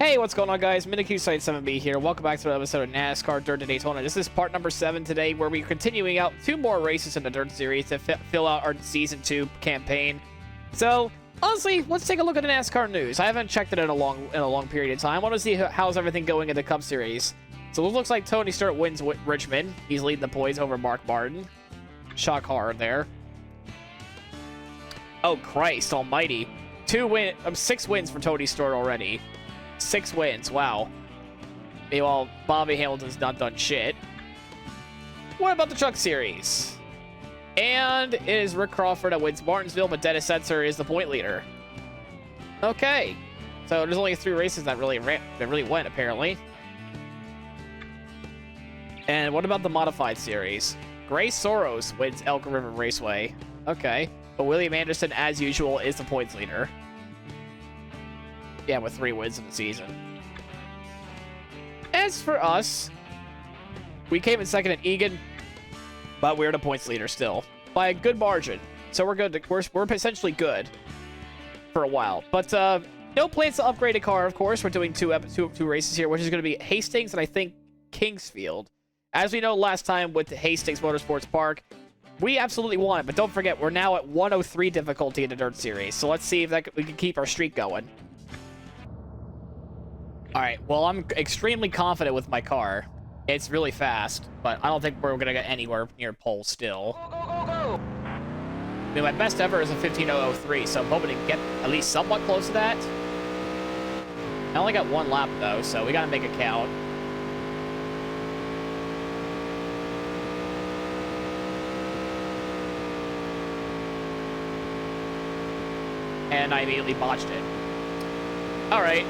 Hey, what's going on, guys? MiniQ-Site7B here. Welcome back to another episode of NASCAR Dirt to Daytona. This is part number 7 today, where we're continuing out 2 more races in the Dirt Series to fill out our Season 2 campaign. So, honestly, let's take a look at the NASCAR news. I haven't checked it in a long period of time. I want to see how's everything going in the Cup Series. So, it looks like Tony Stewart wins Richmond. He's leading the points over Mark Martin. Shock horror there. Oh, Christ almighty. 6 wins for Tony Stewart already. 6 wins, wow. Meanwhile, Bobby Hamilton's not done shit. What about the Truck Series? And it is Rick Crawford that wins Martinsville, but Dennis Setzer is the point leader. Okay. So there's only 3 races that really went, apparently. And what about the Modified Series? Gray Soros wins Elk River Raceway. Okay. But William Anderson, as usual, is the points leader. Yeah, with 3 wins in the season. As for us, we came in second at Egan, but we're the points leader still by a good margin. So we're good. We're essentially good for a while. But no plans to upgrade a car. Of course, we're doing two races here, which is going to be Hastings and I think Kingsfield. As we know, last time with the Hastings Motorsports Park, we absolutely won it. But don't forget, we're now at 103 difficulty in the Dirt Series. So let's see if we can keep our streak going. Alright, well, I'm extremely confident with my car. It's really fast, but I don't think we're going to get anywhere near pole still. Go, go, go! I mean, my best ever is a 15.003, so I'm hoping to get at least somewhat close to that. I only got 1 lap, though, so we got to make it count. And I immediately botched it. Alright.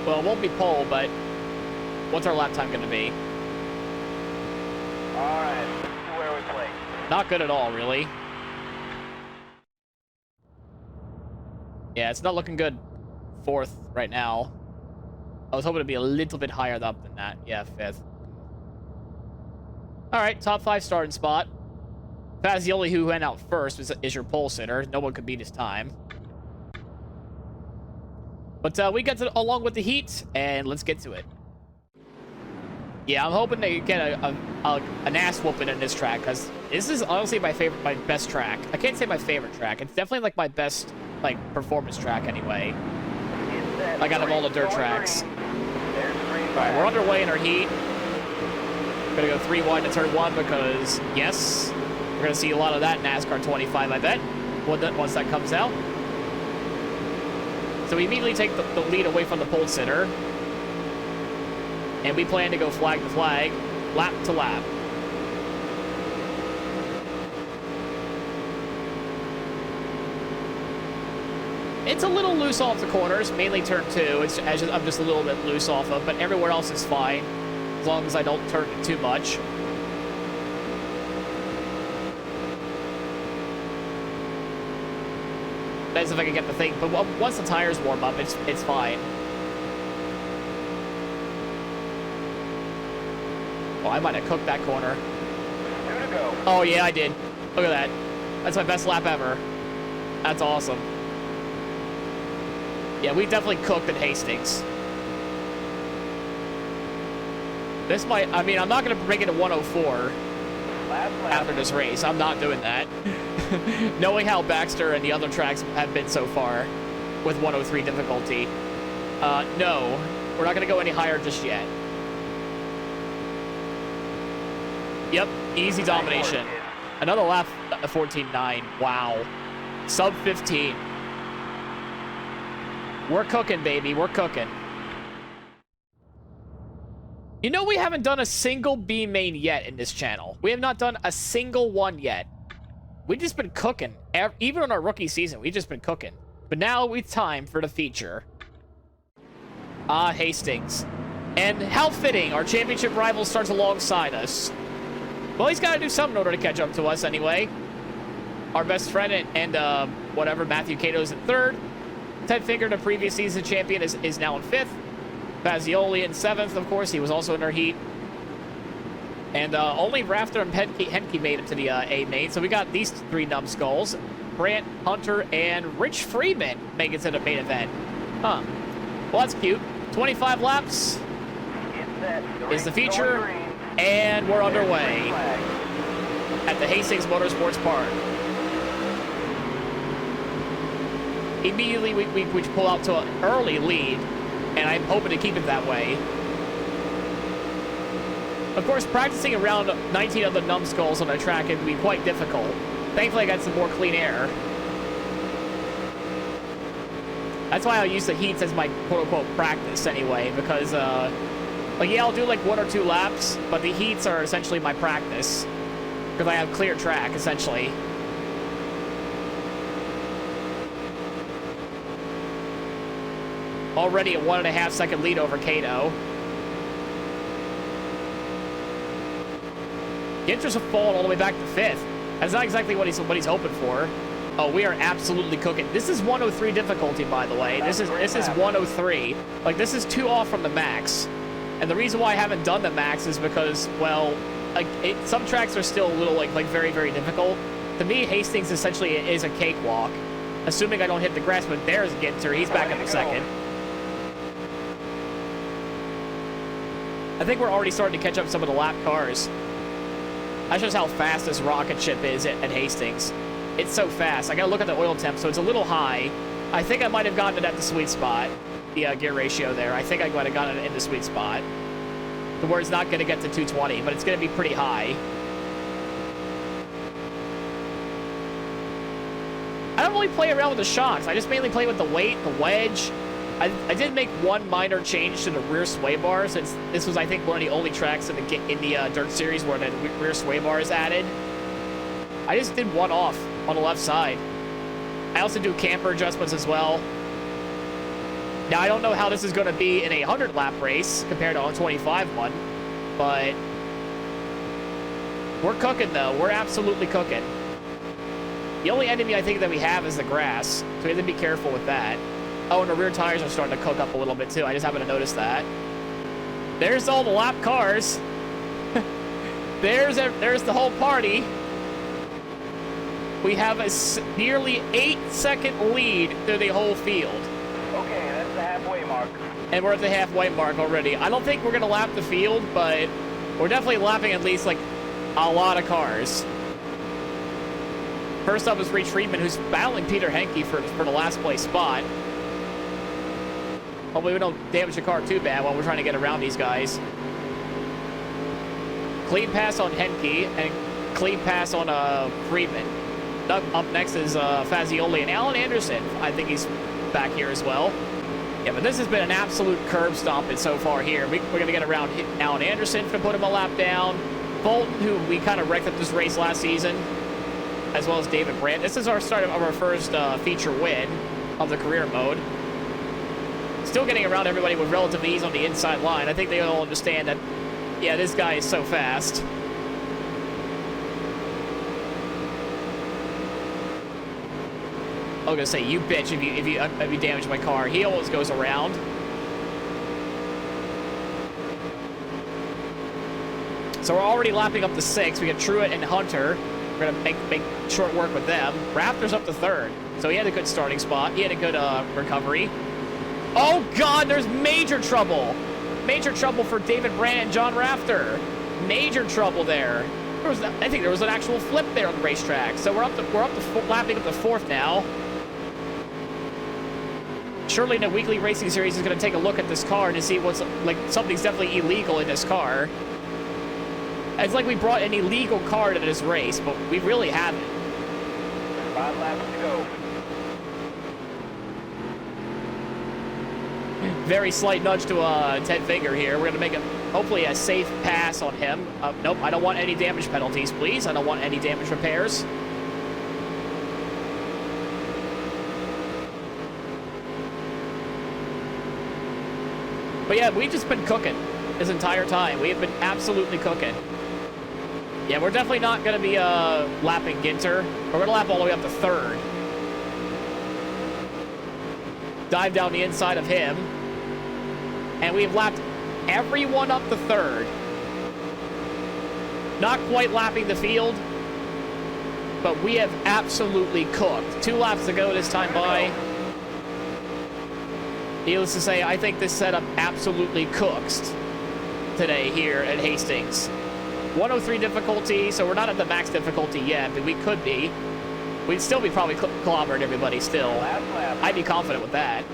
Well, it won't be pole, but what's our lap time going to be? Alright, this is where we play. Not good at all, really. Yeah, it's not looking good. 4th right now. I was hoping to be a little bit higher up than that. Yeah, 5th. Alright, top 5 starting spot. Fazioli, who went out first, is your pole sitter. No one could beat his time. But we got along with the heat, and let's get to it. Yeah, I'm hoping to get an ass whooping in this track, because this is honestly my best track. I can't say my favorite track. It's definitely like my best performance track anyway. Like out of all the dirt tracks. Alright, we're underway in our heat. Gonna go 3-1 to turn 1 because yes, we're gonna see a lot of that in NASCAR 25, I bet. Once that comes out. So we immediately take the lead away from the pole sitter. And we plan to go flag to flag, lap to lap. It's a little loose off the corners, mainly turn 2. I'm just a little bit loose off of, but everywhere else is fine. As long as I don't turn it too much. That's if I can get the thing, but once the tires warm up, it's fine. Oh, I might have cooked that corner. 2 to go. Oh yeah, I did. Look at that. That's my best lap ever. That's awesome. Yeah, we definitely cooked at Hastings. This might, I mean, I'm not going to bring it to 104 after this race. I'm not doing that. Knowing how Baxter and the other tracks have been so far with 103 difficulty. No, we're not going to go any higher just yet. Yep, easy domination. Another lap, 14.9. Wow. Sub 15. We're cooking, baby. We're cooking. You know, we haven't done a single B main yet in this channel. We have not done a single one yet. We've just been cooking. Even on our rookie season, we've just been cooking. But now it's time for the feature. Hastings. And how fitting, our championship rival starts alongside us. Well, he's got to do something in order to catch up to us anyway. Our best friend and whatever, Matthew Cato's in 3rd. Ted Finger, the previous season champion, is now in 5th. Fazioli in 7th, of course. He was also in our heat. And only Rafter and Henke made it to the A main. So we got these 3 numbskulls. Brant, Hunter, and Rich Freeman make it to the main event. Huh. Well, that's cute. 25 laps is the feature, and we're underway at the Hastings Motorsports Park. Immediately, we pull out to an early lead, and I'm hoping to keep it that way. Of course, practicing around 19 other numbskulls on a track can be quite difficult. Thankfully, I got some more clean air. That's why I use the heats as my quote-unquote practice anyway, because, like, yeah, I'll do like 1 or 2 laps, but the heats are essentially my practice, because I have clear track, essentially. Already a 1.5 second lead over Kato. Ginter's have fallen all the way back to 5th. That's not exactly what he's hoping for. Oh, we are absolutely cooking. This is 103 difficulty, by the way. This is 103. Like, this is 2 off from the max. And the reason why I haven't done the max is because, well, like, some tracks are still a little, like very, very difficult. To me, Hastings essentially is a cakewalk. Assuming I don't hit the grass, but there's Ginter. He's back in the second. I think we're already starting to catch up some of the lap cars. That's just how fast this rocket ship is at Hastings. It's so fast. I gotta look at the oil temp, so it's a little high. I think I might have gotten it at the sweet spot. The gear ratio there. I think I might have gotten it in the sweet spot. The where it's not gonna get to 220, but it's gonna be pretty high. I don't really play around with the shocks. I just mainly play with the weight, the wedge. I did make one minor change to the rear sway bar, since this was, I think, one of the only tracks in the Dirt Series where the rear sway bar is added. I just did one off on the left side. I also do camper adjustments as well. Now, I don't know how this is going to be in a 100-lap race compared to a 25 one, but we're cooking, though. We're absolutely cooking. The only enemy I think that we have is the grass, so we have to be careful with that. Oh, and the rear tires are starting to cook up a little bit, too. I just happened to notice that. There's all the lap cars. There's the whole party. We have a nearly 8-second lead through the whole field. Okay, that's the halfway mark. And we're at the halfway mark already. I don't think we're going to lap the field, but we're definitely lapping at least, like, a lot of cars. First up is Retreatment, who's battling Peter Henke for the last place spot. Hopefully we don't damage the car too bad while we're trying to get around these guys. Clean pass on Henke and clean pass on Friedman. Up next is Fazioli and Alan Anderson. I think he's back here as well. Yeah, but this has been an absolute curb stomping so far here. We're going to get around Alan Anderson to put him a lap down. Bolton, who we kind of wrecked at this race last season, as well as David Brandt. This is our start of our first feature win of the career mode. Still getting around everybody with relative ease on the inside line. I think they all understand that, yeah, this guy is so fast. I was gonna say, you bitch if you damage my car. He always goes around. So we're already lapping up to 6. We got Truett and Hunter. We're gonna make short work with them. Raptor's up to 3rd. So he had a good starting spot. He had a good recovery. Oh God, there's major trouble. Major trouble for David Brandt and John Rafter. Major trouble there. I think there was an actual flip there on the racetrack. So we're up to lapping up to 4th now. Surely in a weekly racing series is going to take a look at this car to see what's, like, something's definitely illegal in this car. It's like we brought an illegal car to this race, but we really haven't. 5 laps to go. Very slight nudge to Ted Finger here. We're going to make hopefully a safe pass on him. Nope, I don't want any damage penalties, please. I don't want any damage repairs. But yeah, we've just been cooking this entire time. We have been absolutely cooking. Yeah, we're definitely not going to be lapping Ginter. We're going to lap all the way up to 3rd. Dive down the inside of him. And we've lapped everyone up to 3rd. Not quite lapping the field, but we have absolutely cooked. 2 laps to go this time by. Needless to say, I think this setup absolutely cooks today here at Hastings. 103 difficulty, so we're not at the max difficulty yet, but we could be. We'd still be probably clobbering everybody still. I'd be confident with that.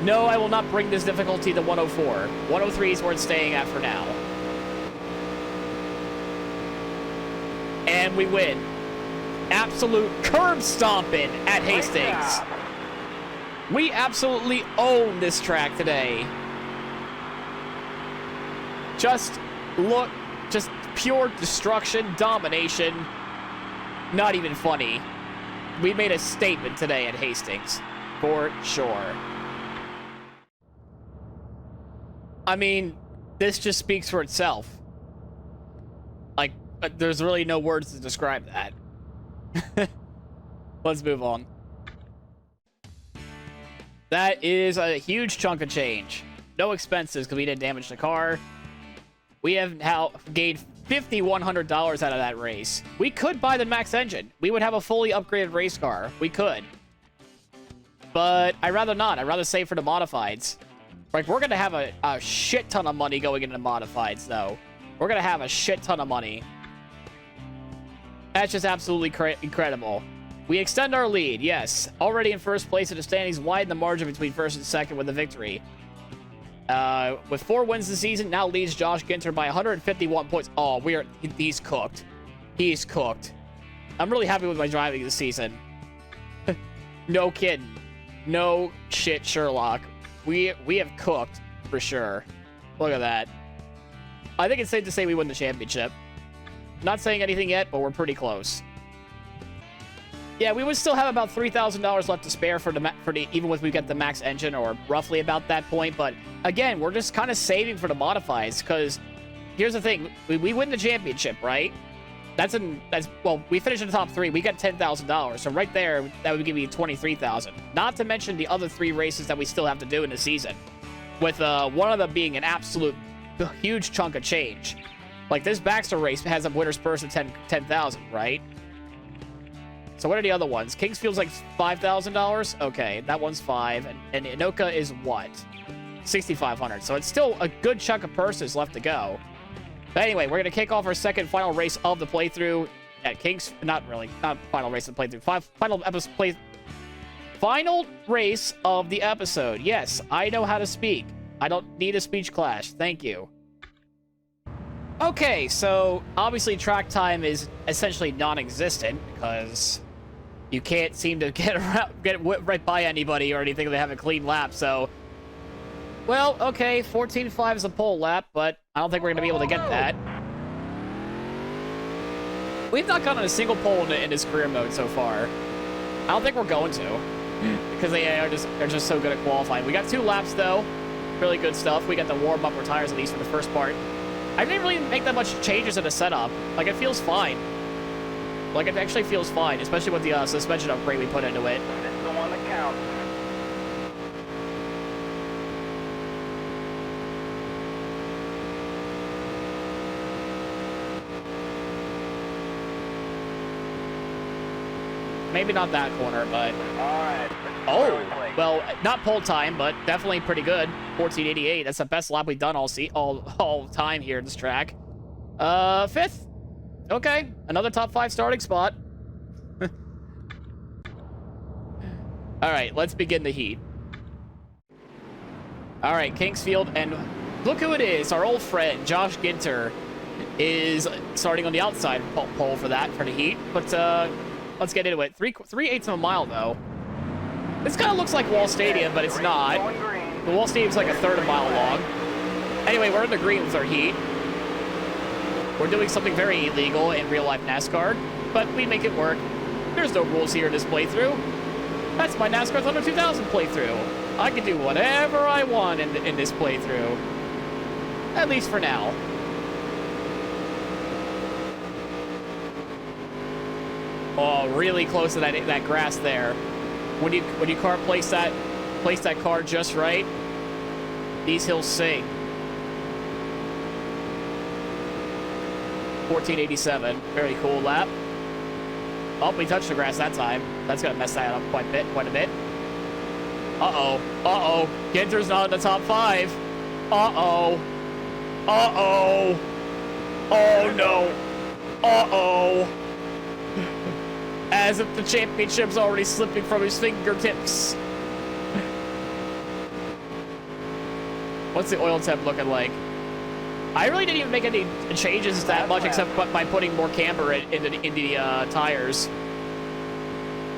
No, I will not bring this difficulty to 104. 103 is where it's staying at for now. And we win. Absolute curb stomping at Hastings. We absolutely own this track today. Just look, just pure destruction, domination. Not even funny. We made a statement today at Hastings, for sure. I mean, this just speaks for itself. Like, there's really no words to describe that. Let's move on. That is a huge chunk of change. No expenses because we didn't damage the car. We have now gained $5,100 out of that race. We could buy the max engine. We would have a fully upgraded race car. We could. But I'd rather not. I'd rather save for the modifieds. Like, we're going to have a shit ton of money going into the modifieds, though. We're going to have a shit ton of money. That's just absolutely incredible. We extend our lead, yes. Already in first place in the standings, widen the margin between first and second with a victory. With 4 wins this season, now leads Josh Ginter by 151 points. Oh, he's cooked. He's cooked. I'm really happy with my driving this season. No kidding. No shit, Sherlock. We have cooked, for sure. Look at that. I think it's safe to say we win the championship. Not saying anything yet, but we're pretty close. Yeah, we would still have about $3,000 left to spare for the even if we get the max engine, or roughly about that point. But again, we're just kind of saving for the modifieds, because here's the thing: we win the championship, right? Well, we finish in the top 3. We got $10,000, so right there, that would give you $23,000. Not to mention the other 3 races that we still have to do in the season, with one of them being an absolute huge chunk of change. Like, this Baxter race has a winner's purse of $10,000, right? So what are the other ones? Kingsfield's like $5,000. Okay, that one's 5, and Inoka is what? 6,500. So it's still a good chunk of purses left to go. But anyway, we're gonna kick off our second final race of the playthrough at Kings. Not final race of the playthrough. Final race of the episode. Yes, I know how to speak. I don't need a speech clash. Thank you. Okay, so obviously track time is essentially non-existent because you can't seem to get right by anybody or anything. They have a clean lap, so... Well, okay, 14.5 is a pole lap, but I don't think we're going to be able to get that. We've not gotten a single pole in this career mode so far. I don't think we're going to, because they are just so good at qualifying. We got 2 laps, though. Really good stuff. We got the warm-up tires, at least for the first part. I didn't really make that much changes in the setup. Like, it feels fine. Like, it actually feels fine, especially with the suspension upgrade we put into it. This is the one that counts. Maybe not that corner, but... Alright. Oh! Well, not pole time, but definitely pretty good. 1488. That's the best lap we've done all time here in this track. 5th. Okay. Another top 5 starting spot. Alright, let's begin the heat. Alright, Kingsfield, and look who it is. Our old friend, Josh Ginter, is starting on the outside pole for the heat. But, let's get into it. 3/8 of a mile, though. This kind of looks like Wall Stadium, but it's not. The Wall Stadium's like a 1/3 of a mile long. Anyway, we're in the green with our heat. We're doing something very illegal in real-life NASCAR, but we make it work. There's no rules here in this playthrough. That's my NASCAR Thunder 2000 playthrough. I can do whatever I want in this playthrough. At least for now. Oh, really close to that grass there. When you place that car just right, these hills sing. 1487, very cool lap. Oh, we touched the grass that time. That's gonna mess that up quite a bit. Uh-oh. Uh-oh. Ginter's not in the top 5. Uh-oh. Uh-oh. Oh, no. Uh-oh. As if the championship's already slipping from his fingertips. What's the oil temp looking like? I really didn't even make any changes that much except by putting more camber in the tires.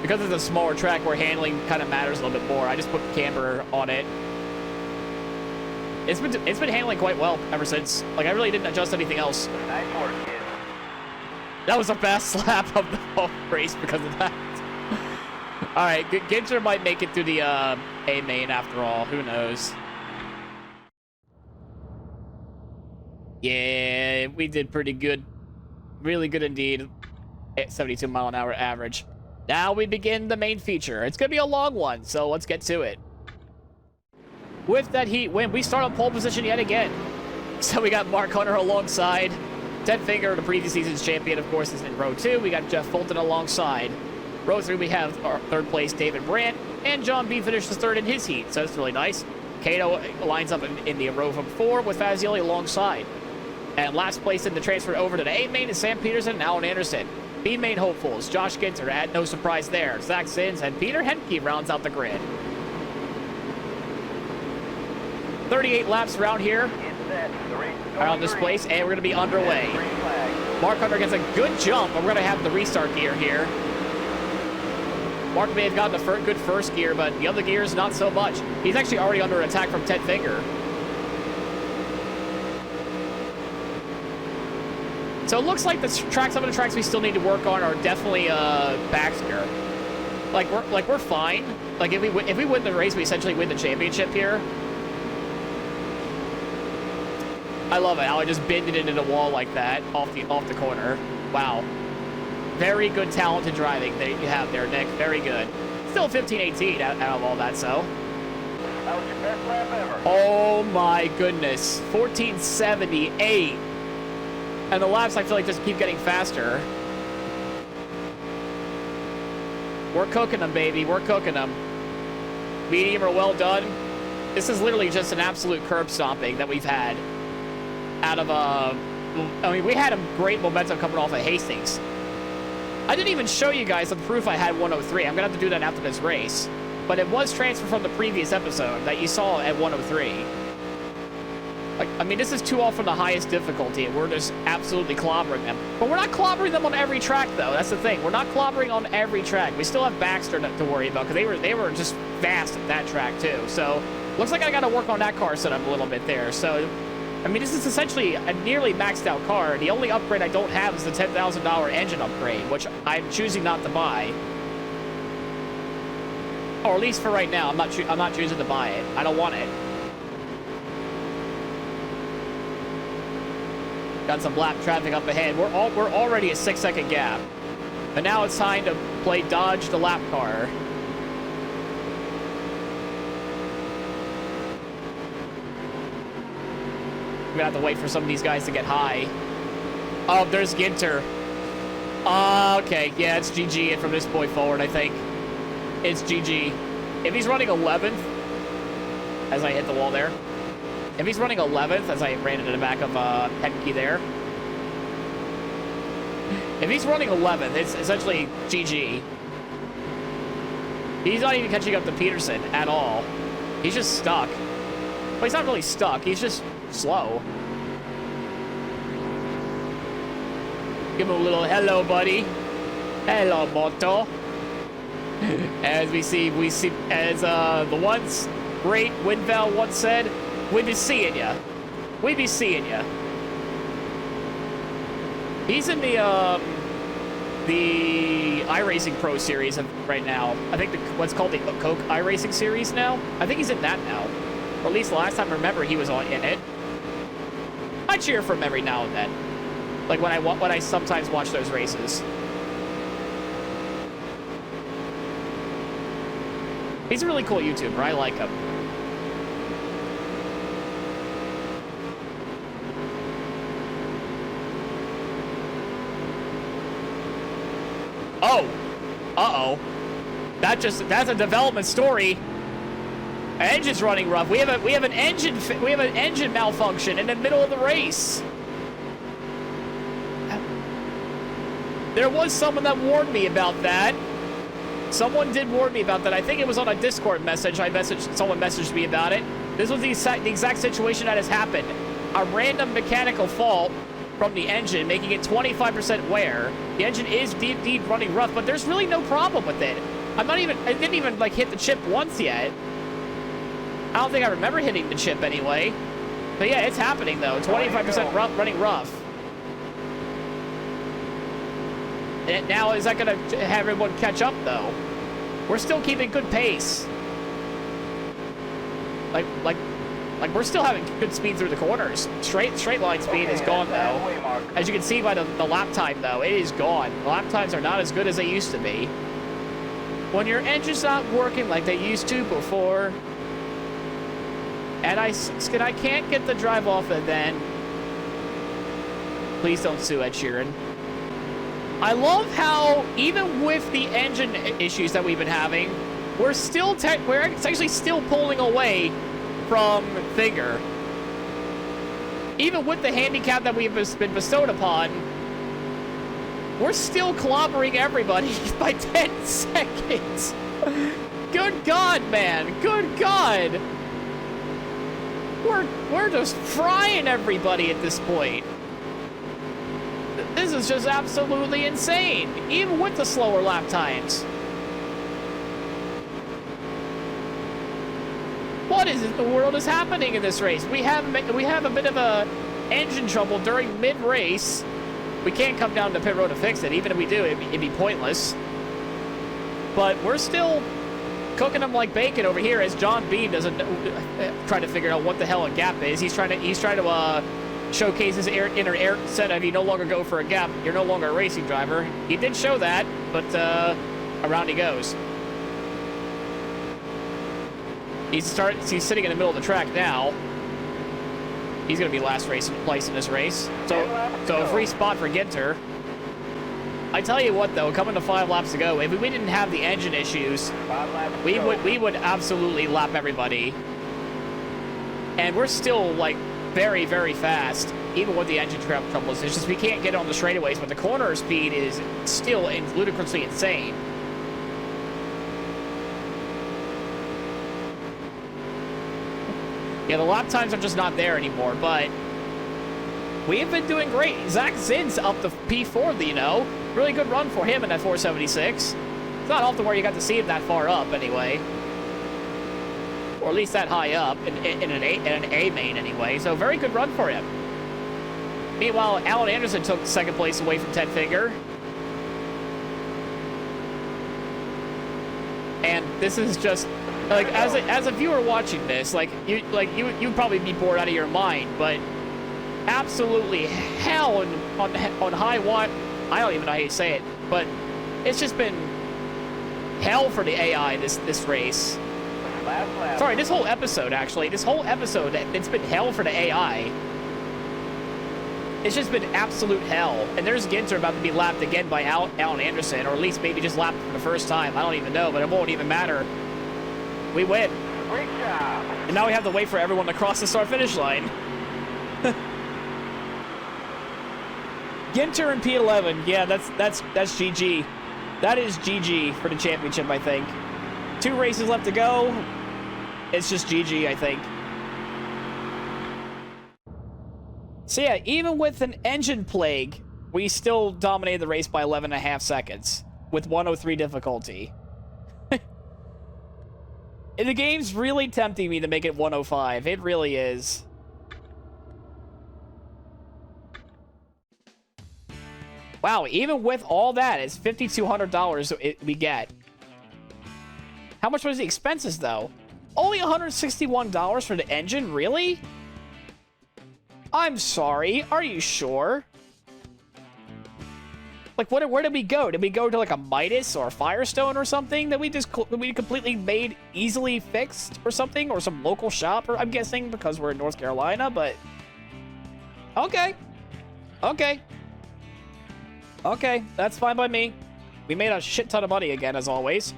Because it's a smaller track where handling kind of matters a little bit more, I just put camber on it. It's been handling quite well ever since. Like, I really didn't adjust anything else. Nice work, kid. That was a fast lap of the whole race because of that. All right, Ginter might make it through the A main after all. Who knows? Yeah, we did pretty good. Really good indeed. At 72 mile an hour average. Now we begin the main feature. It's going to be a long one, so let's get to it. With that heat win, we start on pole position yet again. So we got Mark Hunter alongside. Ted Finger, the previous season's champion, of course, is in row 2. We got Jeff Fulton alongside. Row 3, we have our third place David Brandt. And John B finishes third in his heat, so that's really nice. Cato lines up in the row from 4 with Fazioli alongside. And last place in the transfer over to the A main is Sam Peterson and Alan Anderson. B main hopefuls, Josh Ginter, at no surprise there. Zach Sins and Peter Henke rounds out the grid. 38 laps around here, around this place, and we're going to be underway. Mark Hunter gets a good jump, and we're going to have the restart gear here. Mark may have gotten a good first gear, but the other gears, not so much. He's actually already under attack from Ted Finger. So it looks like some of the tracks we still need to work on are definitely backskirt. Like we're fine. Like if we win the race, we essentially win the championship here. I love it how I just bend it into the wall like that off the corner. Wow. Very good talented driving that you have there, Nick. Very good. Still 15-18 out of all that, so. That was your best lap ever. Oh my goodness. 1478. And the laps, I feel like, just keep getting faster. We're cooking them, baby. We're cooking them. Medium or well done. This is literally just an absolute curb stomping that we've had. Out of, I mean, we had a great momentum coming off of Hastings. I didn't even show you guys the proof I had 103. I'm going to have to do that after this race. But it was transferred from the previous episode that you saw at 103. Like, I mean, this is too often the highest difficulty, and we're just absolutely clobbering them. But we're not clobbering them on every track, though. That's the thing. We're not clobbering on every track. We still have Baxter to worry about, because they were just fast at that track, too. So, looks like I got to work on that car setup a little bit there. So, I mean, this is essentially a nearly maxed out car. The only upgrade I don't have is the $10,000 engine upgrade, which I'm choosing not to buy. Or at least for right now, I'm not choosing to buy it. I don't want it. Got some lap traffic up ahead. We're already a 6-second gap. But now it's time to play dodge the lap car. We're gonna have to wait for some of these guys to get high. Oh, there's Ginter. Okay, yeah, it's GG from this point forward, I think. It's GG. If he's running 11th, as I hit the wall there. If he's running 11th, as I ran into the back of Henke there. If he's running 11th, it's essentially GG. He's not even catching up to Peterson at all. He's just stuck. Well, he's not really stuck. He's just slow. Give him a little hello, buddy. Hello, Moto. As we see, as the once great Winval once said, we be seeing ya. We be seeing ya. He's in the iRacing Pro Series right now. I think what's called the Coke iRacing Series now. I think he's in that now. Or at least the last time I remember he was in it. I cheer for him every now and then. Like when I sometimes watch those races. He's a really cool YouTuber. I like him. Oh. Uh-oh. That's a development story. Engine's running rough. We have an engine malfunction in the middle of the race. There was someone that warned me about that. Someone did warn me about that. I think it was on a Discord message. Someone messaged me about it. This was the exact situation that has happened. A random mechanical fault from the engine, making it 25% wear. The engine is deep running rough, but there's really no problem with it. I didn't even like hit the chip once yet. I don't think I remember hitting the chip anyway. But yeah, it's happening though. 25% running rough. And now, is that going to have everyone catch up, though? We're still keeping good pace. Like we're still having good speed through the corners. Straight line speed is gone, though. As you can see by the lap time, though, it is gone. The lap times are not as good as they used to be. When your engine's not working like they used to before, and I can't get the drive off it then. Please don't sue Ed Sheeran. I love how, even with the engine issues that we've been having, we're actually still pulling away from Finger. Even with the handicap that we've been bestowed upon, we're still clobbering everybody by 10 seconds. Good God, man. Good God. We're just frying everybody at this point. This is just absolutely insane, even with the slower lap times. What in the world is happening in this race? We have a bit of a engine trouble during mid-race. We can't come down to pit road to fix it. Even if we do, it'd be pointless. But we're still cooking them like bacon over here, as John Bean doesn't try to figure out what the hell a gap is. He's trying to showcase his inner air set of you no longer go for a gap. You're no longer a racing driver. He did show that, but around he goes. He's sitting in the middle of the track now. He's going to be last place in this race. So a free spot for Ginter. I tell you what, though, coming to 5 laps to go, if we didn't have the engine issues, we would absolutely lap everybody. And we're still, like, very, very fast, even with the engine troubles. It's just we can't get on the straightaways, but the corner speed is still ludicrously insane. Yeah, the lap times are just not there anymore, but we have been doing great. Zach Zinn's up to P4, you know. Really good run for him in that 476. It's not often where you got to see him that far up, anyway. Or at least that high up, in an A main, anyway. So, very good run for him. Meanwhile, Alan Anderson took second place away from Ted Finger. And this is just... like, as a viewer watching this, you'd probably be bored out of your mind, but absolutely hell on high watt. I don't even know how you say it, but it's just been hell for the AI this race. Sorry, this whole episode, actually. This whole episode, it's been hell for the AI. It's just been absolute hell. And there's Ginter about to be lapped again by Alan Anderson, or at least maybe just lapped for the first time. I don't even know, but it won't even matter. We win. Great job. And now we have to wait for everyone to cross the start-finish line. Ginter in P11. Yeah, that's GG. That is GG for the championship, I think. 2 races left to go. It's just GG, I think. So yeah, even with an engine plague, we still dominated the race by 11.5 seconds with 103 difficulty. And the game's really tempting me to make it 105. It really is. Wow, even with all that, it's $5,200 we get. How much was the expenses, though? Only $161 for the engine? Really? I'm sorry. Are you sure? Like, where did we go? Did we go to, like, a Midas or a Firestone or something that we completely made easily fixed or something? Or some local shop, or I'm guessing, because we're in North Carolina, but... Okay. Okay. Okay, that's fine by me. We made a shit ton of money again, as always.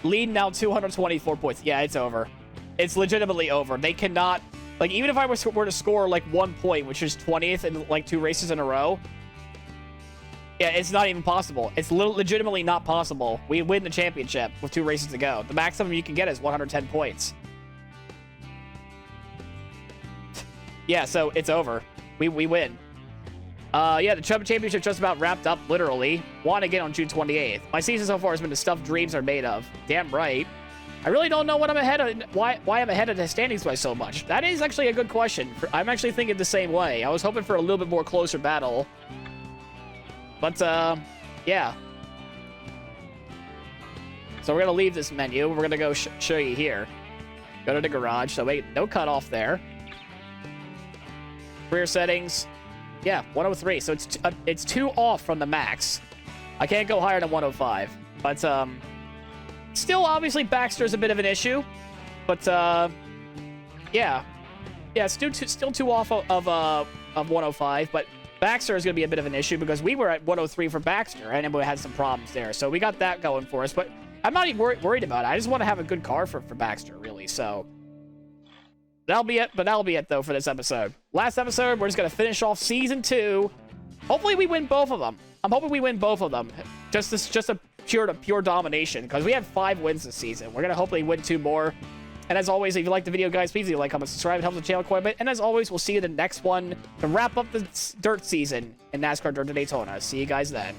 Lead now 224 points. Yeah, it's over. It's legitimately over. They cannot, like, even if I were to score like 1 point, which is 20th in like 2 races in a row, yeah, it's not even possible. It's legitimately not possible. We win the championship with 2 races to go. The maximum you can get is 110 points. Yeah, so it's over. We win. Yeah, the Chubb Championship just about wrapped up, literally. Won again on June 28th. My season so far has been the stuff dreams are made of. Damn right. I really don't know what I'm ahead of, why I'm ahead of the standings by so much. That is actually a good question. I'm actually thinking the same way. I was hoping for a little bit more closer battle. But, yeah. So we're going to leave this menu. We're going to go show you here. Go to the garage. So wait, no cutoff there. Career settings. Yeah, 103. So it's 2 off from the max. I can't go higher than 105. But, still, obviously, Baxter's a bit of an issue. But, yeah. Yeah, still 2 off of 105. But Baxter is going to be a bit of an issue because we were at 103 for Baxter, and we had some problems there. So we got that going for us. But I'm not even worried about it. I just want to have a good car for Baxter, really. So that'll be it. But that'll be it, though, for this episode. Last episode, we're just going to finish off Season 2. Hopefully, we win both of them. I'm hoping we win both of them. Just a pure domination, because we have 5 wins this season. We're going to hopefully win 2 more. And as always, if you like the video, guys, please leave a like, comment, subscribe. It helps the channel quite a bit. And as always, we'll see you in the next one to wrap up the dirt season in NASCAR Dirt to Daytona. See you guys then.